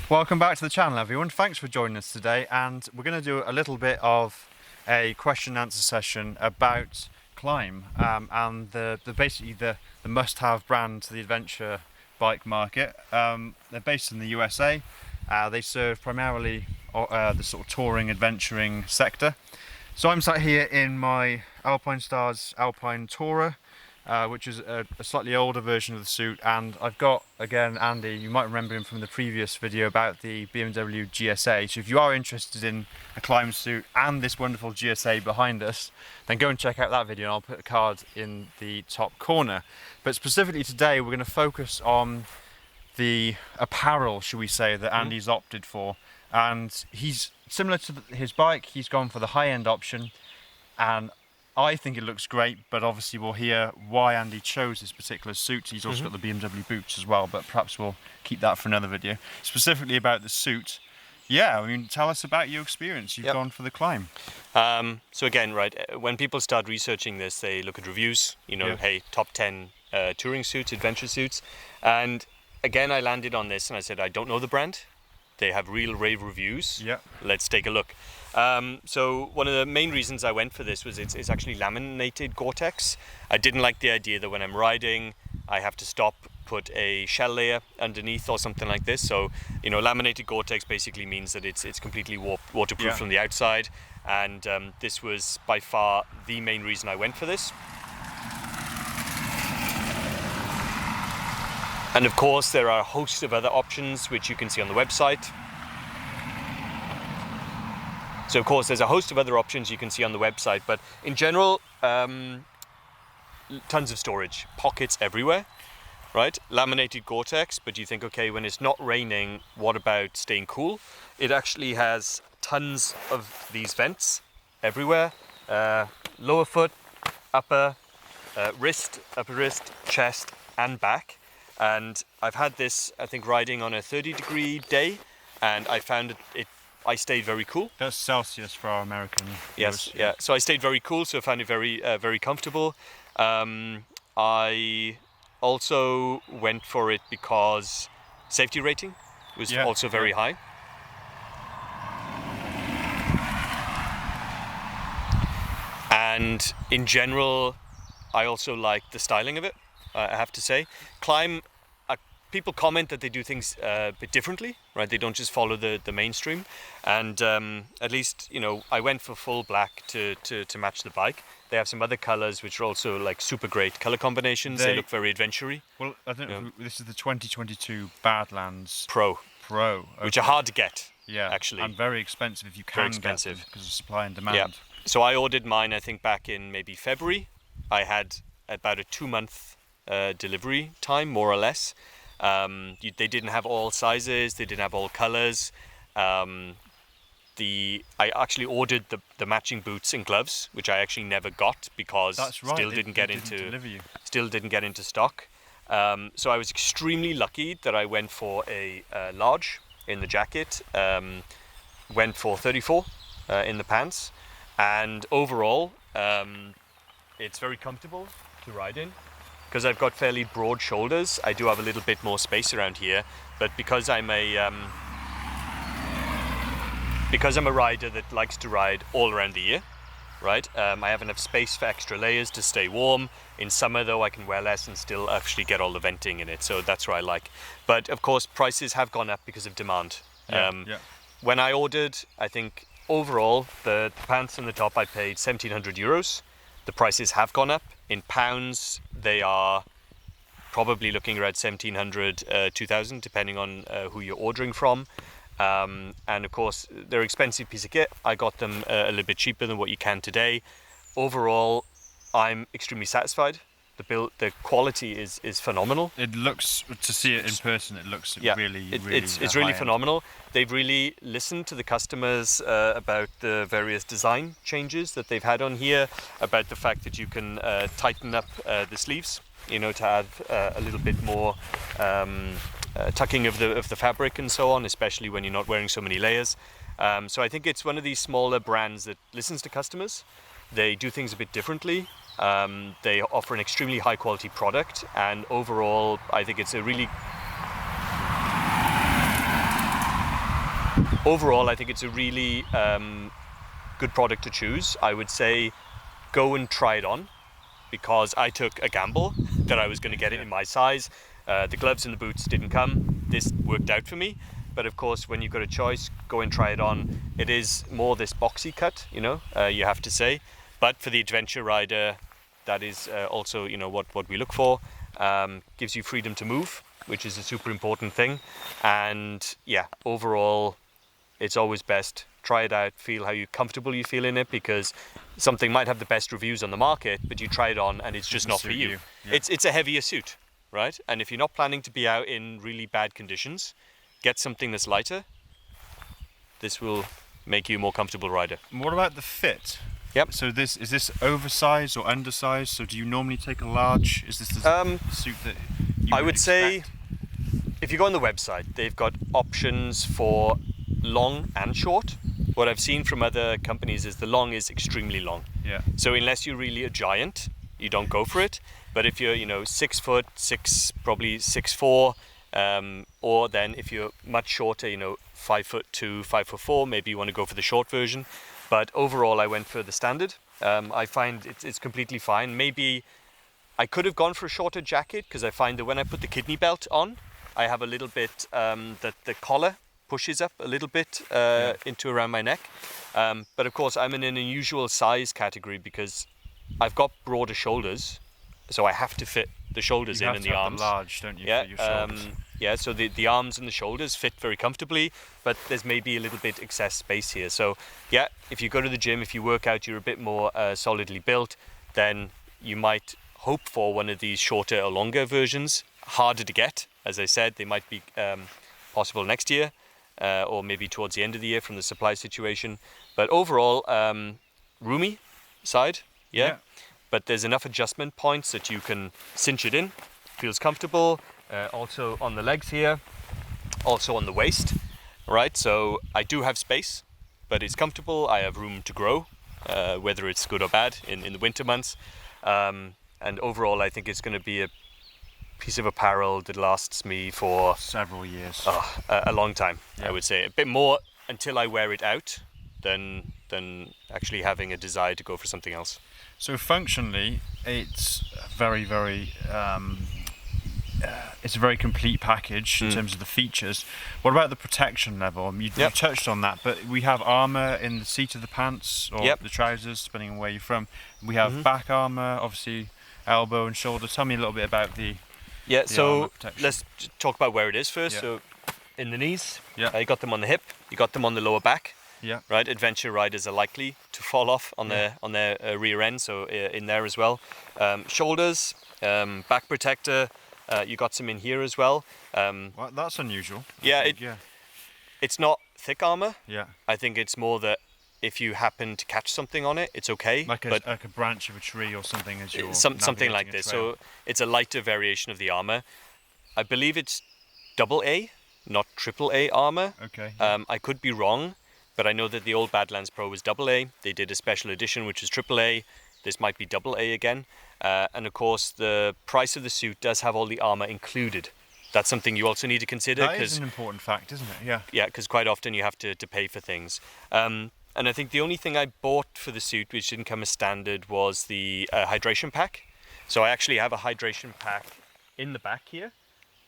Welcome back to the channel, everyone. Thanks for joining us today, and we're going to do a little bit of a question and answer session about Klim and basically the must-have brand to the adventure bike market. They're based in the USA. They serve primarily the sort of touring, adventuring sector. So I'm sat here in my Alpinestars Alpine Tourer, which is a slightly older version of the suit, and I've got, again, Andy, you might remember him from the previous video about the BMW GSA, so if you are interested in a Klim suit and this wonderful GSA behind us, then go and check out that video, and I'll put a card in the top corner. But specifically today we're going to focus on the apparel, should we say, that Andy's opted for, and he's similar to his bike, he's gone for the high-end option, and I think it looks great, but obviously we'll hear why Andy chose this particular suit. He's also got the BMW boots as well, but perhaps we'll keep that for another video. Specifically about the suit, yeah, I mean, tell us about your experience. You've gone for the Klim. So again, right, when people start researching this, they look at reviews, you know, hey, top 10 touring suits, adventure suits. And again, I landed on this and I said, I don't know the brand. They have real rave reviews. Yeah. Let's take a look. So one of the main reasons I went for this was it's actually laminated Gore-Tex. I didn't like the idea that when I'm riding, I have to stop, put a shell layer underneath or something like this. So, you know, laminated Gore-Tex basically means that it's completely waterproof from the outside. And this was by far the main reason I went for this. And of course, there are a host of other options which you can see on the website. So of course, there's a host of other options you can see on the website, but in general, tons of storage, pockets everywhere, right? Laminated Gore-Tex, but you think, okay, when it's not raining, what about staying cool? It actually has tons of these vents everywhere, lower foot, upper wrist, upper wrist, chest, and back. And I've had this, I think, riding on a 30-degree day, and I found I stayed very cool. That's Celsius for our American viewers. Yes, yeah. So I stayed very cool, so I found it very, very comfortable. I also went for it because safety rating was also very high. And in general, I also like the styling of it. I have to say, Klim, people comment that they do things a bit differently, right? They don't just follow the mainstream, and at least, you know, I went for full black to match the bike. They have some other colors which are also like super great color combinations. They look very adventure-y. Well, I think this is the 2022 Badlands Pro, which are hard to get. Yeah, actually, and very expensive if you can get them because of supply and demand. Yeah. So I ordered mine, I think, back in maybe February. I had about a 2-month delivery time, more or less. They didn't have all sizes, they didn't have all colors. I actually ordered the matching boots and gloves, which I actually never got because still didn't get into stock. So I was extremely lucky that I went for a large in the jacket, went for 34 in the pants, and overall it's very comfortable to ride in. Because I've got fairly broad shoulders, I do have a little bit more space around here, but because I'm a rider that likes to ride all around the year, right? I have enough space for extra layers to stay warm. In summer though, I can wear less and still actually get all the venting in it, so that's what I like. But of course, prices have gone up because of demand. When I ordered, I think overall, the pants and the top I paid €1,700. The prices have gone up. In pounds, they are probably looking around 1,700, 2,000, depending on who you're ordering from. And of course, they're an expensive piece of kit. I got them a little bit cheaper than what you can today. Overall, I'm extremely satisfied. The quality is phenomenal. It looks, to see it in person, it looks it's really phenomenal. They've really listened to the customers about the various design changes that they've had on here, about the fact that you can tighten up the sleeves, you know, to add a little bit more tucking of the fabric and so on, especially when you're not wearing so many layers. So I think it's one of these smaller brands that listens to customers. They do things a bit differently. They offer an extremely high quality product, and overall I think it's a really overall, I think it's a really good product to choose. I would say go and try it on, because I took a gamble that I was going to get it in my size. The gloves and the boots didn't come. This worked out for me. But of course, when you've got a choice, go and try it on. It is more this boxy cut, you know, you have to say. But for the adventure rider, that is also, you know, what we look for. Gives you freedom to move, which is a super important thing. And yeah, overall, it's always best. Try it out, feel how comfortable you feel in it, because something might have the best reviews on the market, but you try it on and it's just not for you. Yeah. It's a heavier suit, right? And if you're not planning to be out in really bad conditions, get something that's lighter. This will make you a more comfortable rider. And what about the fit? Yep. So is this oversized or undersized? So do you normally take a large? Is this the suit that you I would say, expect? if you go on the website, they've got options for long and short. What I've seen from other companies is the long is extremely long. Yeah. So unless you're really a giant, you don't go for it. But if you're, you know, 6 foot, probably 6'4", or then if you're much shorter, you know, 5'2", 5'4", maybe you want to go for the short version. But overall, I went for the standard. I find it's completely fine. Maybe I could have gone for a shorter jacket, because I find that when I put the kidney belt on, I have a little bit that the collar pushes up a little bit into around my neck. But of course, I'm in an unusual size category because I've got broader shoulders, so I have to fit the shoulders in and the arms. You have to have the large, don't you, Yeah, for your shoulders? yeah. So the arms and the shoulders fit very comfortably, but there's maybe a little bit excess space here. So yeah, if you go to the gym, if you work out, you're a bit more solidly built, then you might hope for one of these shorter or longer versions. Harder to get, as I said. They might be possible next year. Or maybe towards the end of the year from the supply situation. But overall, roomy side, yeah. But there's enough adjustment points that you can cinch it in. Feels comfortable. Also on the legs here, also on the waist, right? So I do have space, but it's comfortable. I have room to grow, whether it's good or bad in the winter months. And overall, I think it's going to be a piece of apparel that lasts me for several years. A long time, Yeah. I would say. A bit more until I wear it out than actually having a desire to go for something else. So functionally, it's very, very it's a very complete package in terms of the features. What about the protection level? You touched on that, but we have armour in the seat of the pants or the trousers, depending on where you're from. We have back armour, obviously elbow and shoulder. Tell me a little bit about the so protection. let's talk about where it is first. Yeah. So in the knees, Yeah. you got them on the hip, you got them on the lower back. Yeah. Right, adventure riders are likely to fall off on their rear end, so in there as well. Shoulders, back protector. You got some in here as well. Well, that's unusual. Yeah, it's not thick armor. Yeah. I think it's more that if you happen to catch something on it, it's okay. Like a branch of a tree or something as you're something like navigating a this. trail. So it's a lighter variation of the armor. I believe it's AA, not AAA armor. Okay. I could be wrong, but I know that the old Badlands Pro was AA. They did a special edition which is AAA. This might be AA again. And of course, the price of the suit does have all the armor included. That's something you also need to consider. That is an important fact, isn't it? Yeah. Yeah, because quite often you have to pay for things. And I think the only thing I bought for the suit, which didn't come as standard, was the hydration pack. So I actually have a hydration pack in the back here.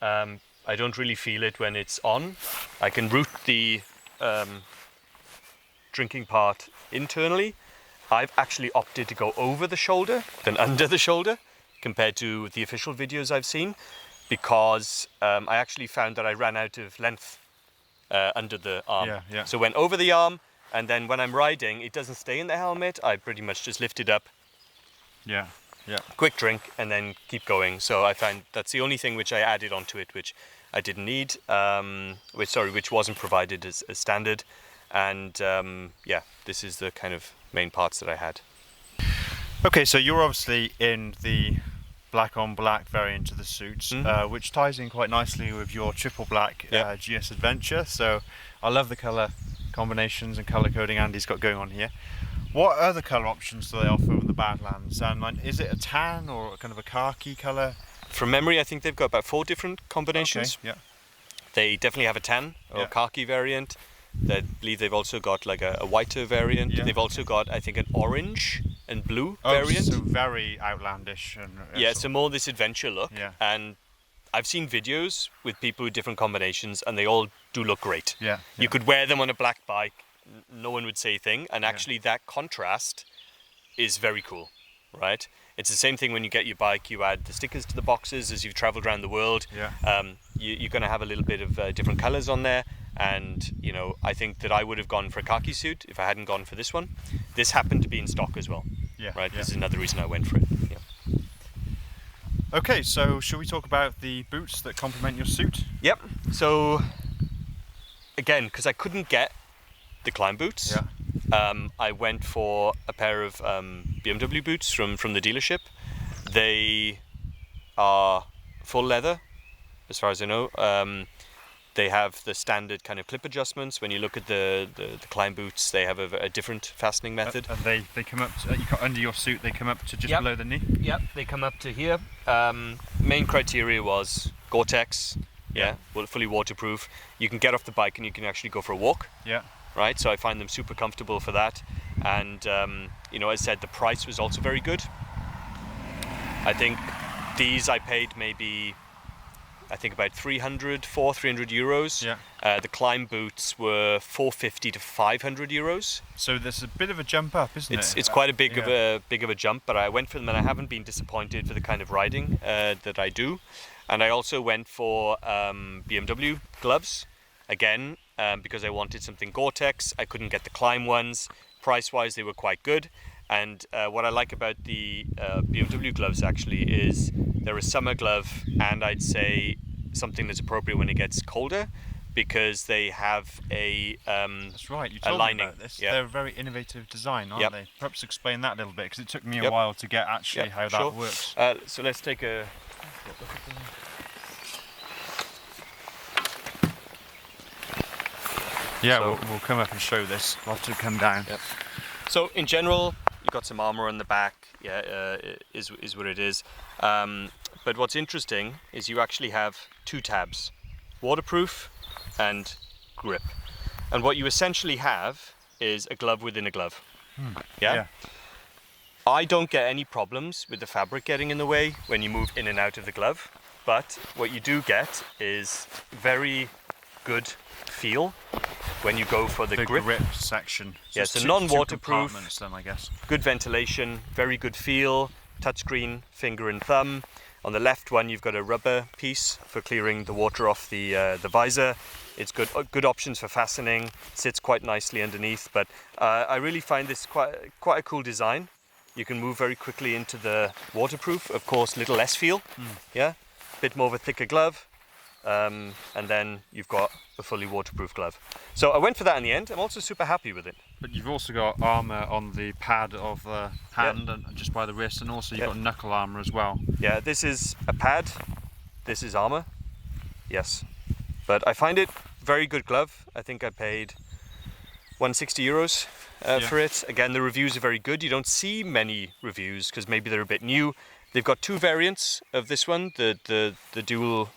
I don't really feel it when it's on. I can route the drinking part internally. I've actually opted to go over the shoulder than under the shoulder compared to the official videos I've seen, because I actually found that I ran out of length under the arm. Yeah. So went over the arm, and then when I'm riding, it doesn't stay in the helmet. I pretty much just lift it up, Yeah. quick drink, and then keep going. So I find that's the only thing which I added onto it, which I didn't need, which wasn't provided as standard. And this is the kind of main parts that I had. Okay, so you're obviously in the black on black variant of the suits, which ties in quite nicely with your triple black GS Adventure. So I love the colour combinations and colour coding Andy's got going on here. What other colour options do they offer in the Badlands? And is it a tan or kind of a khaki colour? From memory, I think they've got about 4 different combinations. Okay, yeah. They definitely have a tan or khaki variant. I believe they've also got like a whiter variant. Yeah. They've also got, I think, an orange and blue Oh, variant. so very outlandish and Yeah, so more this adventure look. Yeah. And I've seen videos with people with different combinations, and they all do look great. Yeah. You could wear them on a black bike, no one would say a thing, and actually that contrast is very cool, right? It's the same thing when you get your bike, you add the stickers to the boxes as you've traveled around the world. Yeah. You're going to have a little bit of different colors on there, and you know, I think that I would have gone for a khaki suit if I hadn't gone for this one. This happened to be in stock as well. Yeah. Right, Yeah. this is another reason I went for it. Yeah. Okay, so should we talk about the boots that complement your suit? Yep. So again, because I couldn't get the Klim boots, I went for a pair of BMW boots from the dealership. They are full leather, as far as I know. They have the standard kind of clip adjustments. When you look at the Klim boots, they have a different fastening method. And they come up to, under your suit, they come up to just below the knee? Yep, they come up to here. Main criteria was Gore-Tex, well, fully waterproof. You can get off the bike and you can actually go for a walk. Yeah. Right, so I find them super comfortable for that. And, you know, as I said, the price was also very good. I think these I paid maybe, I think about 300 euros. Yeah. The Klim boots were 450 to 500 euros. So there's a bit of a jump up, isn't it? It's quite a big of a jump, but I went for them and I haven't been disappointed for the kind of riding that I do. And I also went for BMW Gloves again because I wanted something Gore-Tex. I couldn't get the Klim ones. Price-wise, they were quite good. And what I like about the BMW Gloves actually is they're a summer glove, and I'd say something that's appropriate when it gets colder, because they have a that's right. You told me about this. Yeah. They're a very innovative design, aren't they? Perhaps explain that a little bit, because it took me a Yep. while to get actually how that works. So let's take a look at them. Yeah, So- we'll come up and show this. We'll have to come down. Yep. So in general, you've got some armor on the back. Is what it is. But what's interesting is you actually have two tabs: waterproof and grip. And what you essentially have is a glove within a glove. Yeah. I don't get any problems with the fabric getting in the way when you move in and out of the glove. But what you do get is very good feel when you go for the grip section. Yeah, it's so two non-waterproof. compartments then, I guess. Good ventilation, very good feel, touchscreen, finger and thumb. On the left one, you've got a rubber piece for clearing the water off the visor. It's good options for fastening. Sits quite nicely underneath. But I really find this quite a cool design. You can move very quickly into the waterproof. Of course, little less feel. Yeah, bit more of a thicker glove. And then you've got a fully waterproof glove. So I went for that in the end. I'm also super happy with it. But you've also got armour on the pad of the hand and just by the wrist, and also you've got knuckle armour as well. Yeah, this is a pad, this is armour, yes. But I find it very good glove. I think I paid 160 euros for it. Again, the reviews are very good. You don't see many reviews because maybe they're a bit new. They've got two variants of this one, the dual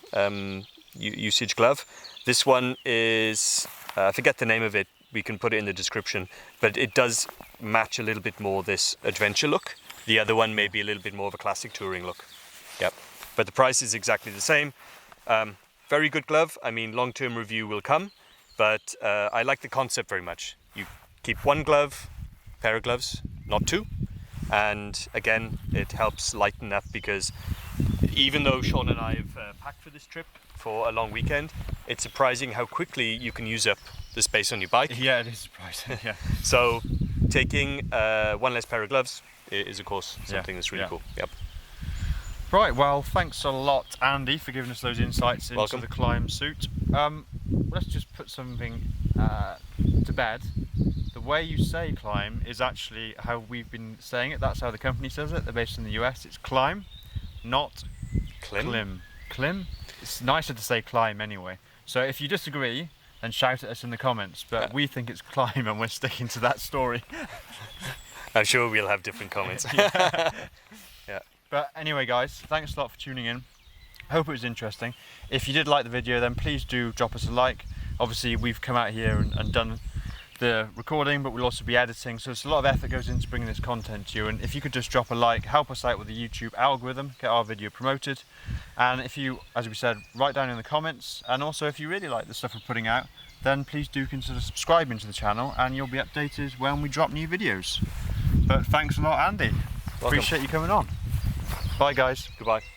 usage glove. This one is, I forget the name of it, we can put it in the description, but it does match a little bit more this adventure look. The other one may be a little bit more of a classic touring look. Yep, but the price is exactly the same. Very good glove. I mean, long-term review will come, but I like the concept very much. You keep one glove, pair of gloves, not two. And again, it helps lighten up, because even though Sean and I have packed for this trip for a long weekend, it's surprising how quickly you can use up the space on your bike. Yeah, it is surprising. Yeah. So taking one less pair of gloves is of course something that's really cool. Yep. Right, well, thanks a lot, Andy, for giving us those insights into Welcome. the Klim suit. Let's just put something to bed. The way you say Klim is actually how we've been saying it. That's how the company says it. They're based in the US. It's Klim, not Klim. Klim? It's nicer to say Klim anyway. So if you disagree, then shout at us in the comments. But we think it's Klim, and we're sticking to that story. I'm sure we'll have different comments. Yeah. Yeah. But anyway, guys, thanks a lot for tuning in. Hope it was interesting. If you did like the video, then please do drop us a like. obviously we've come out here and done the recording, but we'll also be editing, so it's a lot of effort goes into bringing this content to you. And if you could just drop a like, help us out with the YouTube algorithm, get our video promoted. And if you, as we said, write down in the comments, and also if you really like the stuff we're putting out, then please do consider subscribing to the channel and you'll be updated when we drop new videos. But thanks a lot, Andy. Welcome. Appreciate you coming on. Bye guys. Goodbye.